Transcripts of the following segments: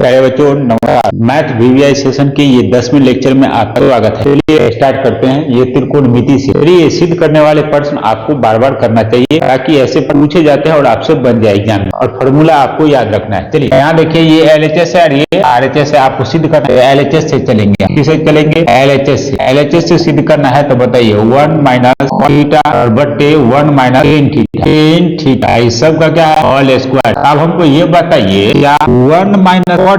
प्यारे बच्चों नमस्कार। मैथ वीवीआई सेशन के ये 10वें लेक्चर में आपका स्वागत है। चलिए स्टार्ट करते हैं। ये त्रिकोणमिति से ये सिद्ध करने वाले प्रश्न आपको बार बार करना चाहिए ताकि ऐसे पूछे जाते हैं और आपसे बन जाए एग्जाम में, और फॉर्मूला आपको याद रखना है। चलिए यहाँ देखिए, ये LHS है और ये RHS है। आपको सिद्ध करना है LHS से चलेंगे। किसे चलेंगे? LHS से। LHS से सिद्ध करना है तो बताइए 1 माइनस थीटा और बट्टे 1 माइनस टेन थीटा इस सब का क्या है? Whole square. अब हमको ये बताइए क्या 1 माइनस कॉट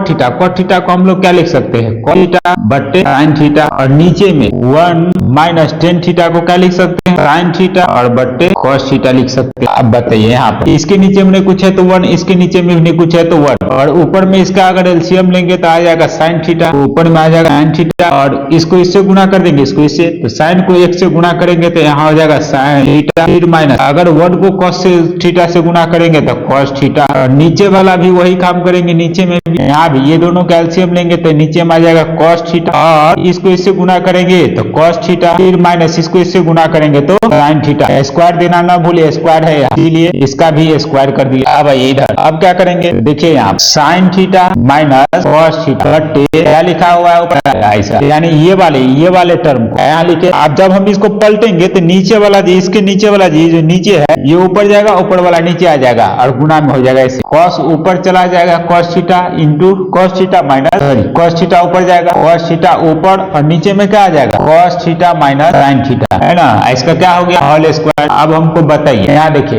थीटा को हम लोग क्या लिख सकते हैं? कॉट थीटा बट्टे साइन थीटा, और नीचे में 1 माइनस टेन थीटा को क्या लिख सकते हैं? साइन थीटा और बट्टे कॉस थीटा लिख सकते हैं। अब बताइए यहाँ पर इसके नीचे में कुछ है तो 1, इसके नीचे में भी कुछ है तो 1, और ऊपर में इसका अगर एलसीएम लेंगे तो आ जाएगा साइन थीटा, ऊपर में आ जाएगा साइन थीटा, और इसको इससे गुणा कर देंगे, इसको इससे, तो साइन को 1 से गुणा करेंगे तो यहाँ हो जाएगा साइन थीटा, फिर माइनस अगर 1 को कॉस से थीटा से गुणा करेंगे तो कॉस थीटा, और नीचे वाला भी वही काम करेंगे, नीचे में भी यहाँ भी ये दोनों कैल्शियम लेंगे तो नीचे में आ जाएगा कॉस थीटा, और इसको इससे गुणा करेंगे तो कॉस थीटा, फिर माइनस इसको इससे गुणा करेंगे तो साइन थीटा। स्क्वायर देना ना भूलिए, स्क्वायर है इसीलिए इसका भी स्क्वायर कर दिया। अब इधर अब क्या करेंगे? देखिए यहाँ sine theta minus cos theta बट्टे क्या लिखा हुआ है ऊपर ऐसा, यानी ये वाले टर्म को यहाँ लिखे। अब जब हम इसको पलटेंगे तो नीचे वाला जी, इसके नीचे वाला जी जो नीचे है ये ऊपर जाएगा, ऊपर वाला नीचे आ जाएगा, और गुणा में हो जाएगा ऐसे। कॉस ऊपर चला जाएगा cos theta into cos theta minus cos theta ऊपर जाएगा, कॉस थीटा ऊपर, और नीचे में क्या आ जाएगा? Cos theta minus sine theta, है ना। इसका क्या हो गया? Whole square. अब हमको बताइए,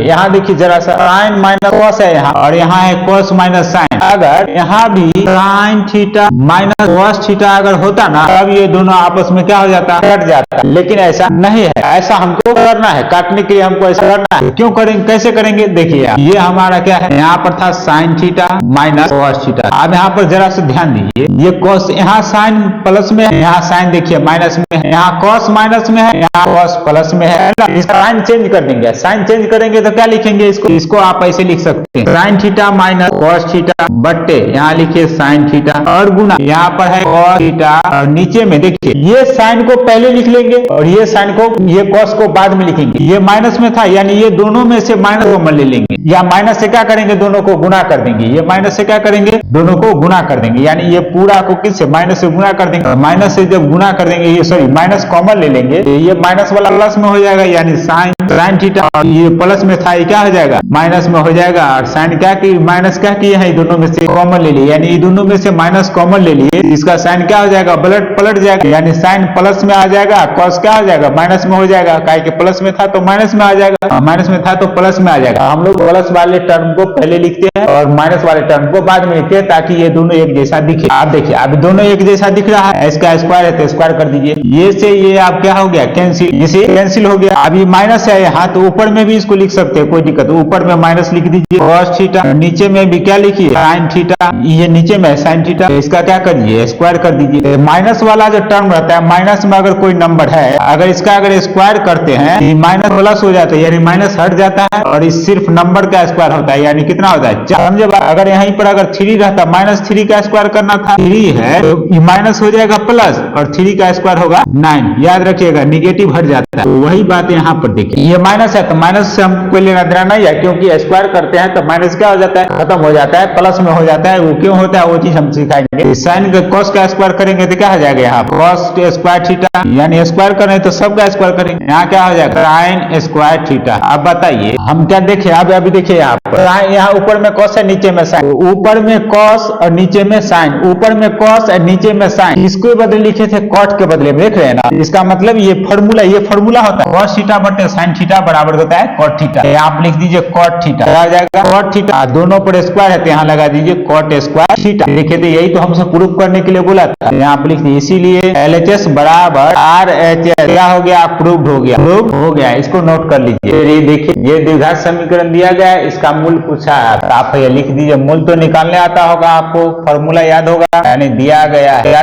यहाँ देखिए जरा सा, साइन माइनस कॉस है यहाँ, और यहाँ है कॉस माइनस साइन। अगर यहाँ भी sine theta minus cos theta अगर होता ना, तब ये दोनों आपस में क्या हो जाता? कट जाता। लेकिन ऐसा नहीं है, ऐसा हमको करना है, काटने के लिए हमको ऐसा करना है। क्यों करेंगे, कैसे करेंगे? देखिए ये हमारा क्या है, यहाँ पर था sine theta minus cos theta. अब यहाँ पर जरा सा ध्यान दीजिए, ये कॉस यहाँ साइन प्लस में है, यहाँ साइन देखिए माइनस में है, यहाँ कॉस माइनस में है, यहाँ कॉस प्लस में है ना। इसका साइन चेंज कर देंगे, साइन चेंज करेंगे तो क्या लिखेंगे? इसको आप ऐसे लिख सकते हैं, sine theta minus cos theta बट्टे यहाँ लिखिए साइन थीटा, और गुना यहाँ पर है कॉस थीटा, और नीचे में देखिए ये साइन को पहले लिख लेंगे और ये साइन को, ये कॉस को बाद में लिखेंगे। ये माइनस में था, यानी ये दोनों में से माइनस कॉमन ले लेंगे, या माइनस से क्या करेंगे? दोनों को गुणा कर देंगे। ये माइनस से क्या करेंगे? दोनों को गुणा कर देंगे, यानी ये पूरा को किससे? माइनस से गुणा कर देंगे। माइनस से जब गुणा कर देंगे, ये सॉरी माइनस कॉमन ले लेंगे, ये माइनस वाला प्लस में हो जाएगा, यानी साइन थीटा, और ये प्लस में था, ये क्या हो जाएगा? माइनस में हो जाएगा। और साइन क्या की, माइनस क्या किए हैं? दोनों में से कॉमन ले लिए, यानी दोनों में से माइनस कॉमन ले लिए, इसका साइन क्या हो जाएगा? पलट जाएगा, यानी साइन प्लस में आ जाएगा, कॉस क्या हो जाएगा? माइनस में हो जाएगा, काहे कि प्लस में था तो माइनस में आ जाएगा, माइनस में था तो प्लस में आ जाएगा। हम लोग प्लस वाले टर्म को पहले लिखते हैं और माइनस वाले टर्म को बाद में लिखते हैं, ताकि ये दोनों एक जैसा दिखे। आप देखिए अब दोनों एक जैसा दिख रहा है, इसका स्क्वायर है तो स्क्वायर कर दीजिए, ये से ये आप क्या हो गया? कैंसिल, इसे कैंसिल हो गया। अब ये माइनस है यहाँ, तो ऊपर में भी इसको लिख सकते हैं, कोई दिक्कत, ऊपर में माइनस लिख दीजिए कॉस थीटा, नीचे में भी क्या लिखिए? साइन थीटा, ये नीचे में साइन थीटा, इसका क्या करिए? स्क्वायर कर दीजिए। माइनस वाला जो टर्म रहता है, माइनस में अगर कोई नंबर है, अगर इसका अगर स्क्वायर करते हैं, माइनस प्लस हो जाता है, यानी माइनस हट जाता है, और इस सिर्फ नंबर का स्क्वायर होता है, यानी कितना होता है? समझे? अगर यहाँ पर अगर 3 रहता, माइनस 3 का स्क्वायर करना था, 3 है तो माइनस हो जाएगा प्लस, और 3 का स्क्वायर होगा 9। याद रखिएगा, निगेटिव हट जाता है। तो वही बात यहाँ पर देखिए, ये माइनस है तो माइनस से हमको लेना देना नहीं है, क्योंकि स्क्वायर करते हैं तो माइनस क्या हो जाता है? खत्म हो जाता है, प्लस में हो जाता है। वो क्यों होता है वो चीज हम सिखाएंगे। साइन का कॉस का स्क्वायर करेंगे तो क्या हो जाएगा? यहाँ कॉस स्क्वायर थीटा, यानी स्क्वायर करें तो सबका स्क्वायर करेंगे, यहाँ क्या हो जाएगा? Sine square theta. अब बताइए हम क्या देखें? अभी देखिए यहाँ पर, यहाँ ऊपर में कॉस है, नीचे में साइन, ऊपर में कॉस और नीचे में साइन, ऊपर में कॉस और नीचे में साइन, इसको बदले लिखे थे कॉट के बदले में, देख रहे हैं ना। इसका मतलब ये फॉर्मूला होता है, कॉस थीटा बटे साइन थीटा बराबर होता है कॉट थीटा। आप लिख दीजिए कॉट थीटा, आ जाएगा कॉट थीटा, दोनों पर स्क्वायर है तो यहाँ लगा दीजिए कॉट स्क्वायर थीटा। देखिए तो यही तो हमसे प्रूफ करने के लिए बोला था, यहाँ पर लिख दीजिए, इसीलिए LHS बराबर RHS क्या हो गया? प्रूव्ड हो गया, इसको नोट कर लीजिए। ये देखिए, ये द्विघात समीकरण दिया गया है, इसका मूल पूछा है, तो आप ये लिख दीजिए। मूल तो निकालने आता होगा आपको, फॉर्मूला याद होगा, यानी दिया गया है, क्या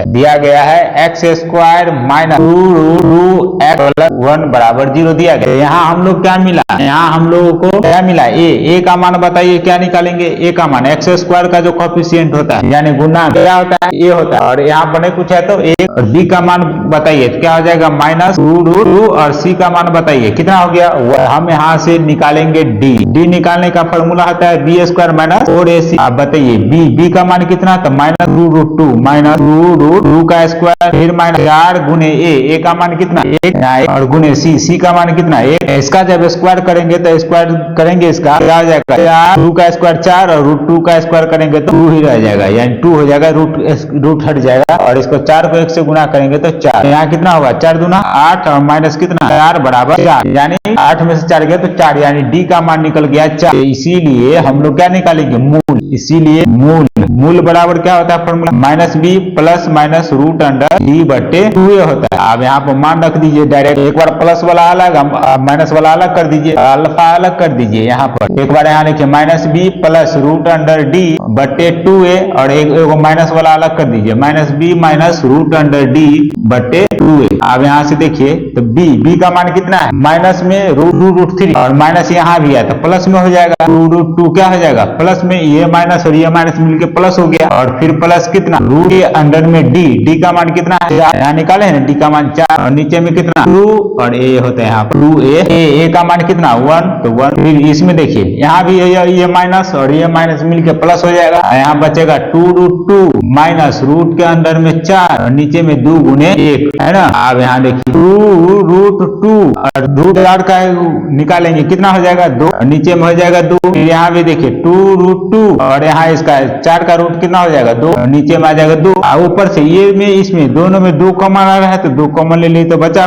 दिया गया है x² माइनस 2√x+1 बराबर 0 दिया गया। यहाँ हम लोग क्या मिला, यहाँ हम लोगों को क्या मिला, ए का मान बताइए क्या निकालेंगे, ए का मान x² का जो कोफिशिएंट होता है यानी गुना क्या होता है, ए होता है। और यहाँ पर कुछ है तो ए, और बी का मान बताइए तो क्या हो जाएगा -2 और सी का मान बताइए कितना हो गया। हम यहाँ से निकालेंगे डी निकालने का फॉर्मूला होता है b² - 4ac। आप बताइए बी का मान कितना, तो -2√2 का स्क्वायर फिर -4 गुने ए का मान कितना 1 और गुने सी का मान कितना 1। इसका जब स्क्वायर करेंगे तो स्क्वायर करेंगे इसका क्या हो जाएगा 2 का स्क्वायर 4 और √2 का स्क्वायर करेंगे तो 2 ही रह जाएगा, यानी 2 हो जाएगा, रूट हट जाएगा और इसको 4 को 1 से गुना करेंगे तो 4। यहाँ कितना होगा 4 दूना 8 और माइनस कितना 4 बराबर 4, यानी 8 में से 4 गया तो 4, यानी डी का मान निकल गया 4। इसीलिए हम लोग क्या निकालेंगे मूल, इसीलिए मूल बराबर क्या होता है formula -b plus minus √d/2a होता है। आप यहाँ पर मान रख दीजिए डायरेक्ट, एक बार प्लस वाला अलग माइनस वाला अलग कर दीजिए, अल्फा अलग कर दीजिए। यहाँ पर एक बार यहाँ लिखिए -b प्लस √d/2a और एक माइनस वाला अलग कर दीजिए -b माइनस √d/2a। आप यहाँ से देखिए तो b का मान कितना है, माइनस में √3 और माइनस यहाँ भी है तो प्लस में हो जाएगा, √2 क्या हो जाएगा प्लस में, ये माइनस और ये माइनस मिलके प्लस हो गया और फिर प्लस कितना रूट के अंडर में डी का मान कितना है, यहाँ निकाले है ना डी का मान 4 और नीचे में कितना 2 और ए होता है यहाँ पर 2a का मान कितना 1 तो 1। फिर इसमें देखिए यहाँ भी ये माइनस और ये माइनस मिलके प्लस हो जाएगा, यहाँ बचेगा 2√2 माइनस रूट के अंदर में 4 और नीचे में 2 गुने 1 है ना। आप यहाँ देखिए 2√2 और √4 का निकालेंगे कितना हो जाएगा 2 और नीचे में हो जाएगा 2। फिर यहाँ भी देखिए 2√2 और यहाँ इसका 4 का रूट कितना हो जाएगा 2 और नीचे में आ जाएगा 2। ऊपर से ये में इसमें दोनों में 2 कॉमन आ रहा है तो 2 कॉमन ले लिए तो बचा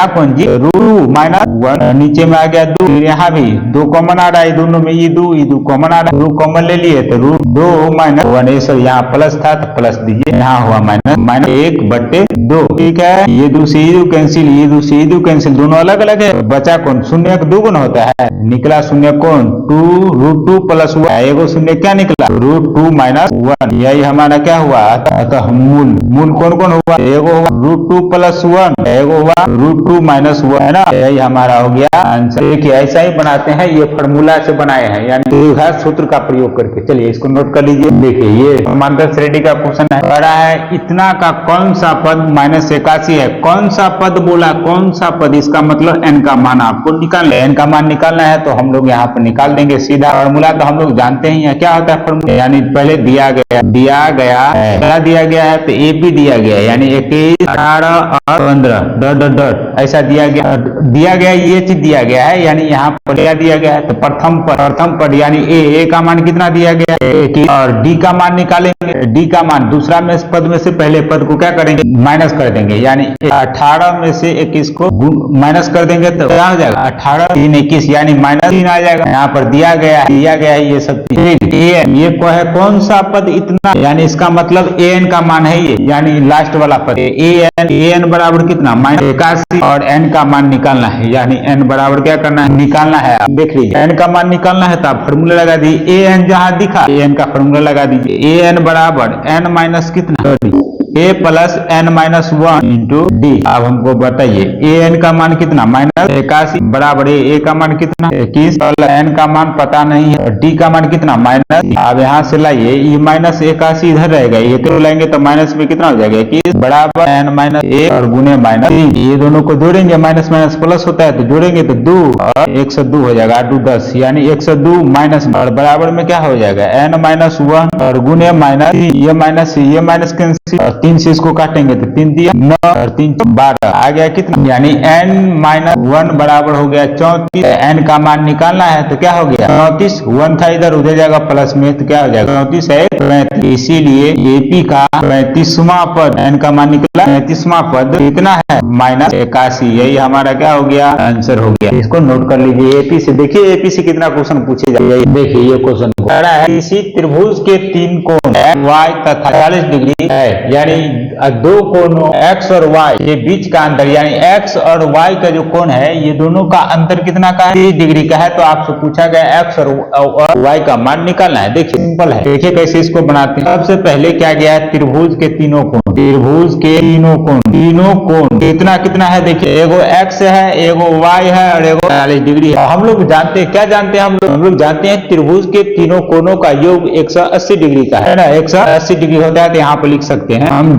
कौन जी √2 माइनस 1 नीचे में आ गया 2। फिर यहाँ भी 2 कॉमन आ रहा है दोनों में, ये 2 कॉमन आ रहा है, 2 कॉमन ले लिए तो √2 माइनस 1 यहाँ प्लस था तो प्लस दीजिए, यहाँ हुआ माइनस 1/2। ठीक है, ये 2 से 2 कैंसिल, ये 2 से 2 कैंसिल, दोनों अलग अलग है, बचा कौन शून्य का 2 गुना होता है, निकला शून्य कौन 2√2 प्लस 1, एगो शून्य क्या निकला √2 माइनस 1। यही हमारा क्या हुआ अतः मूल कौन हुआ, एगो हुआ √2 प्लस 1, एगो हुआ √2 माइनस 1 है ना। यही हमारा हो गया आंसर। देखिए ऐसा ही बनाते हैं, ये फॉर्मूला से बनाए हैं यानी द्विघात सूत्र का प्रयोग करके। चलिए इसको नोट कर लीजिए। देखिए ये समांतर श्रेणी का क्वेश्चन है, बड़ा है इतना का कौन सा पद -81 है, कौन सा पद बोला, कौन सा पद, इसका मतलब n का मान आपको निकालना है। n का मान निकालना है तो हम लोग यहाँ पर निकाल देंगे सीधा। फॉर्मूला तो हम लोग जानते ही हैं, क्या होता है फॉर्मूला, यानी पहले दिया गया है क्या दिया गया है तो ए बी दिया गया है, यानी 21 18 और 15 ऐसा दिया गया ये चीज दिया गया है, यानी यहाँ पर क्या दिया गया है तो प्रथम पद यानी ए का मान कितना दिया गया है और डी का मान निकालेंगे। डी का मान दूसरा में पद में से पहले पद को क्या करेंगे माइनस कर देंगे, यानी 18 में से 21 को माइनस कर देंगे तो क्या हो जाएगा 18 3 21 यानी -3 आ जाएगा। यहाँ पर दिया गया है ये सब चीज। ये है कौन सा पद इतना, यानी इसका मतलब an का मान है ये, यानी लास्ट वाला पद an बराबर कितना -81 और n का मान निकालना है, यानी n बराबर क्या करना है निकालना है। आप देख लीजिए n का मान निकालना है तो आप फॉर्मूला लगा दीजिए, an जहां दिखा an का फॉर्मूला लगा दीजिए, an बराबर n माइनस कितना a plus n-1 into D. अब हमको बताइए an का मान कितना -81 बराबर a का मान कितना 21 और n का मान पता नहीं है, d का मान कितना माइनस। अब यहाँ से लाइए ये -81 इधर रहेगा, ये तो लाएंगे तो माइनस में कितना हो जाएगा 21 बराबर n-1 और गुने -3। ये दोनों को जोड़ेंगे माइनस माइनस प्लस होता है तो जोड़ेंगे तो 2 और 102 हो जाएगा 8 2 10 यानी 102 माइनस और बराबर में क्या हो जाएगा n-1 और गुने -3, ये माइनस कैंसिल 3 से इसको काटेंगे तो 3 दिया 9 और 3 12 आ गया कितना, यानी n-1 बराबर हो गया 34। n का मान निकालना है तो क्या हो गया 34, 1 था इधर उधर जाएगा प्लस में तो क्या हो जाएगा 34 है 35। इसीलिए एपी का 35वां पद n का मान निकला 35वां पद कितना है -81। यही हमारा क्या हो गया आंसर हो गया। इसको नोट कर लीजिए एपी से। देखिए एपी से कितना क्वेश्चन पूछे जाएगा। देखिए ये क्वेश्चन है किसी त्रिभुज के 3 कोण कोण y तथा 40 डिग्री है, यानी दो कोणों x और y के बीच का अंतर यानी x और y का जो कोण है ये दोनों का अंतर कितना का है, 30 डिग्री का है। तो आपसे पूछा गया x और y का मान निकालना है। देखिए सिंपल है, देखिए कैसे इसको बनाते हैं। सबसे पहले क्या गया है, त्रिभुज के तीनों कोण, त्रिभुज के तीनों कोण कितना कितना है। देखिए एगो x है, एगो y है और एगो 40 डिग्री है। हम लोग जानते हैं, क्या जानते हैं हम लोग जानते हैं त्रिभुज के तीनों कोणों का योग 180 डिग्री का है ना, 180 डिग्री होता है। तो यहाँ पर लिख सकते हैं हम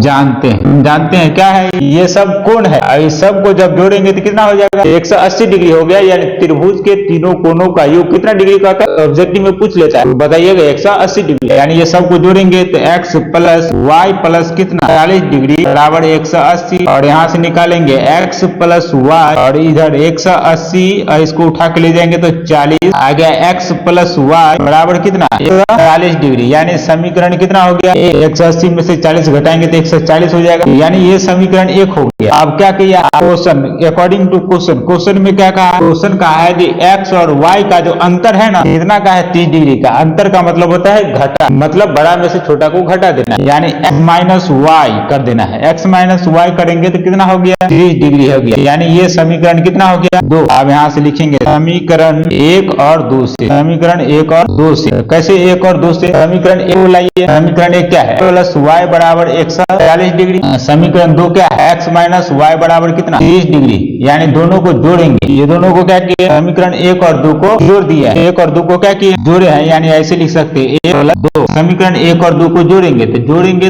जानते हैं क्या है, ये सब कोण है। इस सब को जब जोड़ेंगे तो कितना हो जाएगा, 180 डिग्री हो गया। यानी त्रिभुज के तीनों कोणों का योग कितना डिग्री का होता है, ऑब्जेक्टिव में पूछ लेता है, बताइएगा 180 डिग्री। यानी ये सब को जोड़ेंगे तो x प्लस y प्लस कितना 40 डिग्री बराबर 180, और यहाँ से निकालेंगे x प्लस y और इधर 180 और इसको उठा के ले जाएंगे तो 40 आ गया। x प्लस y बराबर कितना 40 डिग्री। यानी समीकरण कितना हो गया, 180 में से 40 घटाएंगे तो 140 हो जाएगा। यानी ये समीकरण 1 हो गया। अब क्या किया, क्वेश्चन अकॉर्डिंग टू क्वेश्चन में क्या कहा, क्वेश्चन कहा है कि x और y का जो अंतर है ना कितना का है, 30 डिग्री का। अंतर का मतलब होता है घटा, मतलब बड़ा में से छोटा को घटा देना, यानी x माइनस वाई कर देना है। x माइनस वाई करेंगे तो कितना हो गया, 30 डिग्री हो गया। यानी ये समीकरण कितना हो गया, 2। अब यहाँ से लिखेंगे समीकरण 1 और 2 से, समीकरण 1 और 2 से। कैसे 1 और 2 से, समीकरण 1 लाइए, समीकरण 1 क्या है, प्लस y बराबर 140 डिग्री। समीकरण 2 क्या है, x माइनस वाई बराबर कितना 30 डिग्री। यानी दोनों को जोड़ेंगे, ये दोनों को क्या किए, समीकरण 1 और 2 को जोड़ दिया है। 1 और 2 को क्या किए, जोड़े हैं। यानी ऐसे लिख सकते हैं 1 प्लस 2। समीकरण 1 और 2 को जोड़ेंगे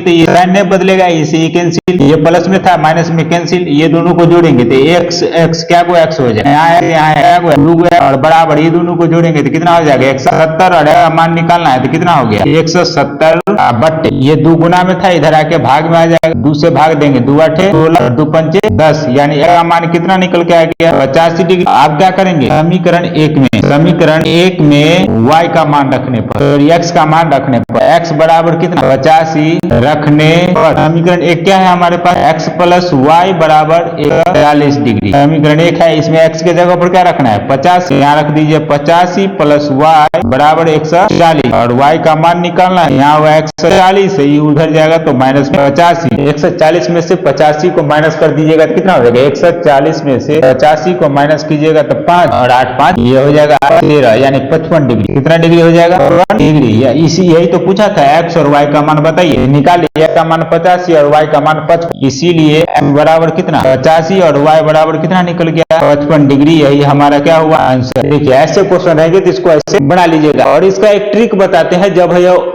तो ये साइन नहीं बदलेगा, इसे ये कैंसिल, ये प्लस में था माइनस में कैंसिल। ये दोनों को जोड़ेंगे तो x क्या को x हो जाए, यहाँ 2 और बराबर ये दोनों को जोड़ेंगे तो कितना हो जाएगा 170, और मान निकालना है तो कितना हो गया 170 बट ये 2 गुना में था, इधर आके भाग में आ जाएगा, 2 से भाग देंगे, 2 8 16 2 5 10, यानी मान कितना निकल के आ गया 85 डिग्री। आप क्या करेंगे, समीकरण 1 में y का मान रखने पर, x का मान रखने पर, x बराबर कितना 85 रखने पर, समीकरण 1 क्या है हमारे पास, x प्लस y बराबर 140 डिग्री। समीकरण 1 है, इसमें x के जगह पर क्या रखना है 50, यहाँ रख दीजिए 85 प्लस y बराबर 140, और y का मान निकालना है, यहाँ हुआ 140 है, ये उधर जाएगा तो माइनस 85। 140 में से 85 को माइनस कर दीजिएगा तो कितना हो जाएगा, 140 में से 85 को माइनस कीजिएगा तो 5 और 8 5 ये हो जाएगा 13, यानी 55 डिग्री। कितना डिग्री हो जाएगा 1 डिग्री। या इसी यही तो पूछा था, x और y का मान बताइए, निकालिए, x का मान 85 और y का मान 55, इसीलिए x बराबर कितना 85 और y बराबर कितना निकल गया 55 डिग्री। यही हमारा क्या हुआ आंसर। देखिए ऐसे क्वेश्चन रहेंगे तो इसको ऐसे बना लीजिएगा। और इसका एक ट्रिक बताते हैं, जब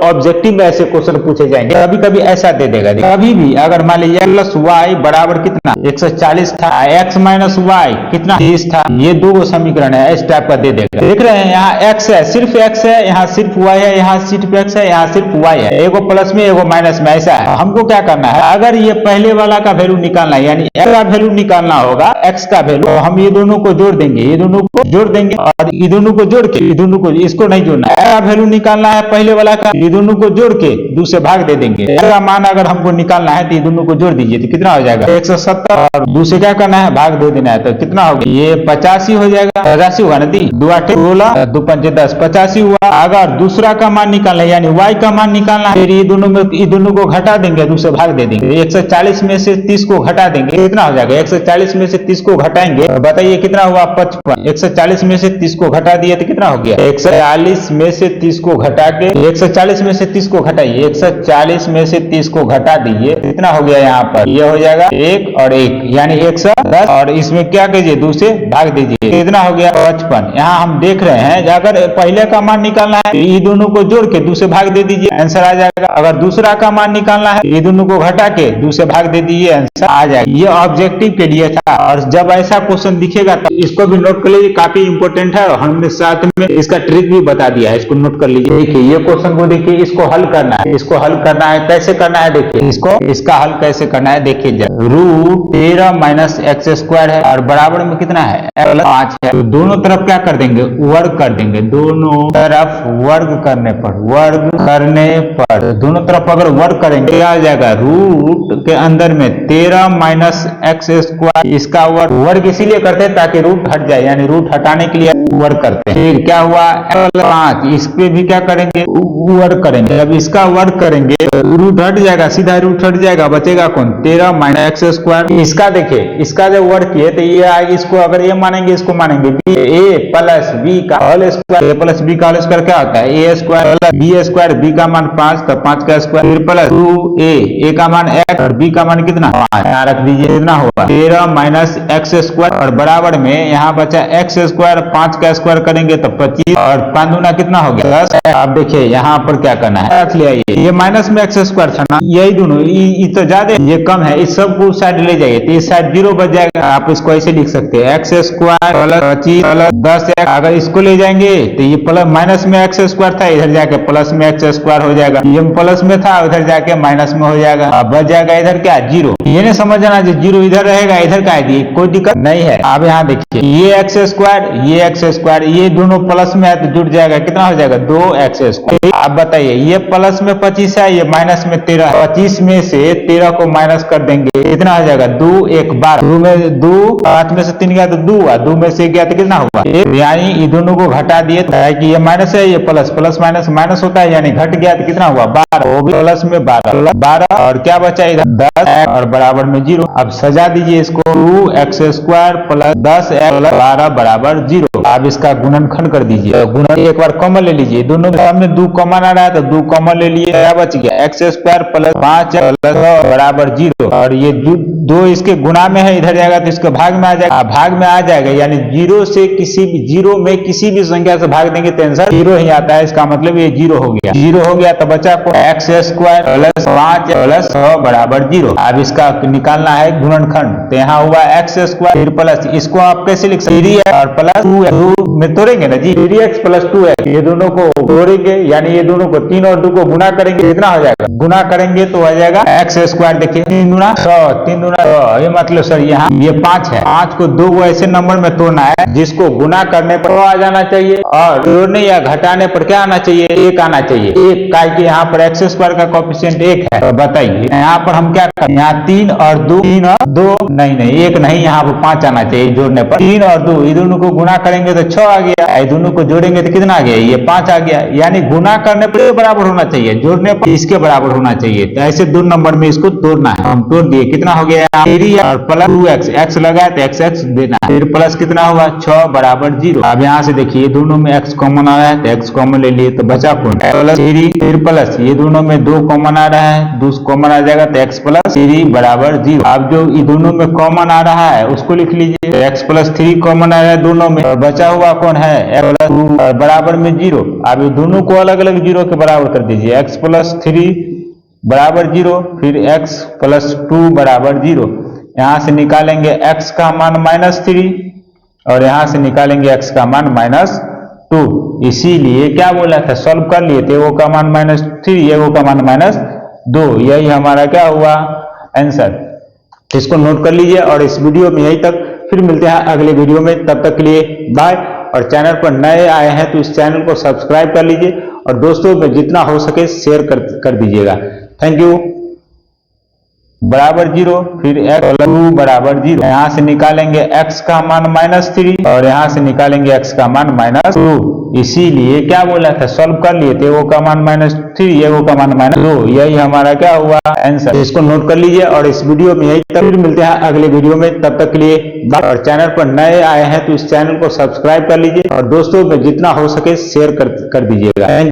ऑब्जेक्टिव में ऐसे क्वेश्चन पूछे जाएंगे कभी कभी ऐसा दे देगा, कभी भी अगर मान लीजिए प्लस y बराबर कितना 140 था, x माइनस y कितना 30 था, ये 2 समीकरण है, इस टाइप का दे देगा। देख रहे हैं यहाँ x है, सिर्फ x है, यहाँ सिर्फ y है, यहाँ सिर्फ x है, यहाँ सिर्फ y है, एगो प्लस में एगो माइनस में, ऐसा है। हमको क्या करना है, अगर ये पहले वाला का वैल्यू निकालना है, यानी x का वैल्यू निकालना होगा, x का वैल्यू, तो हम ये दोनों को जोड़ देंगे, ये दोनों को जोड़ देंगे, और ये दोनों को जोड़ के, ये दोनों को, इसको नहीं जोड़ना है, x का वैल्यू निकालना है पहले वाला का, ये दोनों को जोड़ के 2 से भाग दे देंगे। x का मान अगर हमको निकालना है तो ये दोनों को जोड़ दीजिए तो कितना हो जाएगा 170, और 2 से क्या करना है भाग दे देना है, तो कितना हो गया ये 85 हो जाएगा, 85 होगा ना, 2 8 16 2 5 10 85 हुआ। अगर दूसरा का मान निकालना है, यानी y का मान निकालना है, ये दोनों को घटा देंगे, 2 से भाग दे देंगे, 140 में से 30 को घटा देंगे, कितना हो जाएगा 140 में से 30 को घटाएंगे, बताइए कितना हुआ 55। 140 में से 30 को घटा दिए तो कितना हो गया 140 में से 30 को घटा के, 140 में से 30 को घटाइए, 140 में से 30 को घटा दीजिए, कितना हो गया यहाँ पर, ये हो जाएगा 1 और 1 यानी 110, और इसमें क्या कीजिए 2 से भाग दीजिए, कितना हो गया 55। यहाँ हम देख रहे हैं अगर पहले का मान निकालना है ये दोनों को जोड़ के 2 से भाग दे दीजिए, आंसर आ जाएगा। अगर दूसरा का मान निकालना है ये दोनों को घटा के 2 से भाग दे दीजिए, आंसर आ जाएगा। ये ऑब्जेक्टिव के लिए था, और जब ऐसा क्वेश्चन दिखेगा तो इसको भी नोट कर लीजिए, काफी इंपोर्टेंट है, और हमने साथ में इसका ट्रिक भी बता दिया है, इसको नोट कर लीजिए। देखिए ये क्वेश्चन को देखिए, इसको हल कर करना है, इसको हल करना है। कैसे करना है देखिए, इसका हल कैसे करना है देखिए। रूट 13 माइनस एक्स स्क्वायर है और बराबर में कितना है 5 है। तो दोनों तरफ क्या कर देंगे, वर्ग कर देंगे। दोनों तरफ वर्ग करने पर दोनों तरफ अगर वर्ग करेंगे क्या आ जाएगा, रूट के अंदर में 13 माइनस एक्स स्क्वायर, इसका वर्ग इसीलिए करते हैं ताकि रूट हट जाए, यानी रूट हटाने के लिए वर्ग करते हैं। फिर क्या हुआ 5, इस पे भी क्या करेंगे, वर्ग करेंगे। जब इसका वर्ग करेंगे रूट हट जाएगा, सीधा रूट हट जाएगा, बचेगा कौन 13 माइनस एक्स स्क्वायर। इसका देखिए, इसका जब वर्ग किए तो ये आएगी, इसको अगर ये मानेंगे इसको मानेंगे ए प्लस बी का whole square. A plus B का होल स्क्वायर क्या होता है, A square plus B square, B का मान 5 तो 5 का स्क्वायर, फिर प्लस 2a, का मान x और b का मान कितना 5, यहाँ रख दीजिए, कितना होगा 13 माइनस एक्स स्क्वायर और बराबर में यहाँ बचा एक्स स्क्वायर, 5 का स्क्वायर करेंगे तो 25 और 5 दूना कितना हो गया 10। अब देखिए यहाँ पर क्या करना है, रख लिया ये माइनस में एक्स स्क्वायर था ना, यही दोनों ये तो ज्यादा ये कम है, इस सब को साइड ले जाइए तो इस साइड 0 बच जाएगा। आप इसको ऐसे लिख सकते हैं एक्स स्क्वायर प्लस 25 प्लस 10, अगर इसको ले जाएंगे तो ये प्लस माइनस में एक्स स्क्वायर था, इधर जाके प्लस में एक्स स्क्वायर हो जाएगा, ये प्लस में था उधर जाके माइनस में हो जाएगा। अब बच जाएगा इधर क्या 0, ये नहीं समझना जो 0 इधर रहेगा इधर का है, कोई दिक्कत नहीं है। अब यहाँ देखिए ये एक्स स्क्वायर ये दोनों प्लस में है तो जुड़ जाएगा, कितना हो जाएगा 2x स्क्वायर। आप बताइए ये प्लस में 25 है, ये माइनस में 13, 25 में से 13 को माइनस कर देंगे, कितना हो जाएगा 2 1 12, 2 में 2 5 में से 3 गया तो 2 हुआ, 2 में से गया तो कितना हुआ 1, यानी ये दोनों को घटा दिए कि ये माइनस है ये प्लस, प्लस माइनस माइनस होता है, यानी घट गया तो कितना हुआ 12, वो भी प्लस में 12 और क्या बचा इधर 10 और बराबर में 0। अब सजा दीजिए इसको, 2x square plus 10x plus 12 बराबर 0। आप इसका गुणनखंड कर दीजिए, गुणन एक बार कॉमन ले लीजिए, दोनों के सामने 2 कॉमन आ रहा है तो 2 कॉमन ले लिए, क्या बच गया एक्स स्क्वायर प्लस 5 प्लस बराबर 0 और ये 2 इसके गुणा में है, इधर जाएगा तो इसके भाग में आ जाएगा, भाग में आ जाएगा, यानी 0 से जीरो में किसी भी संख्या से भाग देंगे तो आंसर 0 ही आता है, इसका मतलब ये 0 हो गया। 0 हो गया तो बचा को एक्स स्क्वायर प्लस 5 प्लस बराबर 0। अब इसका निकालना है गुणनखंड, तो यहाँ हुआ एक्स स्क्वायर फिर प्लस, इसको आप कैसे लिख सकते हैं 3 और प्लस 2 में तोड़ेंगे ना जी, 3x प्लस 2x, ये दोनों को तोड़ेंगे यानी ये दोनों को 3 और 2 को गुना करेंगे, कितना हो जाएगा, गुना करेंगे तो आ जाएगा एक्स स्क्वायर। देखिए 3 दूना 100, 3 दूना 100, ये मतलब सर यहाँ ये 5 है, 5 को 2 को ऐसे नंबर में तोड़ना है जिसको गुना करने पर आ जाना चाहिए और जोड़ने या घटाने पर क्या आना चाहिए 1 आना चाहिए। 1 का यहाँ पर एक्स स्क्वायर का कोएफिशिएंट 1 है, तो बताइए यहाँ पर हम क्या करें, यहाँ 3 और 2 नहीं 1 नहीं, यहाँ पर 5 आना चाहिए जोड़ने पर। 3 और 2 ये दोनों को गुना करेंगे तो 6 आ गया, ये दोनों को जोड़ेंगे तो कितना आ गया, ये 5 आ गया, यानी गुना करने पर बराबर होना चाहिए, जोड़ने पर इसके बराबर होना चाहिए। तो ऐसे 2 नंबर में इसको तोड़ना है, हम तोड़ दिए, कितना हो गया 3 और प्लस 2x, x लगाए तो x देना है, फिर प्लस कितना हुआ 6 बराबर 0। अब यहाँ से देखिए दोनों में x कॉमन आ रहा है तो x कॉमन ले लिए तो बचा कौन प्लस 3 फिर प्लस, ये दोनों में 2 कॉमन आ रहा है, 2 कॉमन आ जाएगा तो x प्लस 3 बराबर 0। अब जो ये दोनों में कॉमन आ रहा है उसको लिख लीजिए, x प्लस 3 कॉमन आ रहा है दोनों में, बचा हुआ कौन है x प्लस 2 बराबर में 0। अब ये दोनों को अलग अलग 0 के बराबर कर दीजिए, x प्लस 3 बराबर 0 फिर x प्लस 2 बराबर 0। यहाँ से निकालेंगे x का मान -3 और यहाँ से निकालेंगे x का मान -2। इसीलिए क्या बोला था, सॉल्व कर लिए थे, वो का मान -3 ये वो का मान -2, यही हमारा क्या हुआ आंसर। इसको नोट कर लीजिए और इस वीडियो में यही तक, फिर मिलते हैं अगले वीडियो में, तब तक के लिए बाय। और चैनल पर नए आए हैं तो इस चैनल को सब्सक्राइब कर लीजिए और दोस्तों में जितना हो सके शेयर कर दीजिएगा। Thank you. बराबर 0 फिर x प्लस 2 बराबर 0, यहाँ से निकालेंगे x का मान -3 और यहाँ से निकालेंगे x का मान -2। इसीलिए क्या बोला था, सॉल्व कर लिए थे, वो का मान -3 ये वो का मान -2, यही हमारा क्या हुआ आंसर। इसको नोट कर लीजिए और इस वीडियो में यही तक, फिर मिलते हैं अगले वीडियो में, तब तक के लिए बाय। और चैनल पर नए आए हैं तो इस चैनल को सब्सक्राइब कर लीजिए और दोस्तों में जितना हो सके शेयर कर दीजिएगा।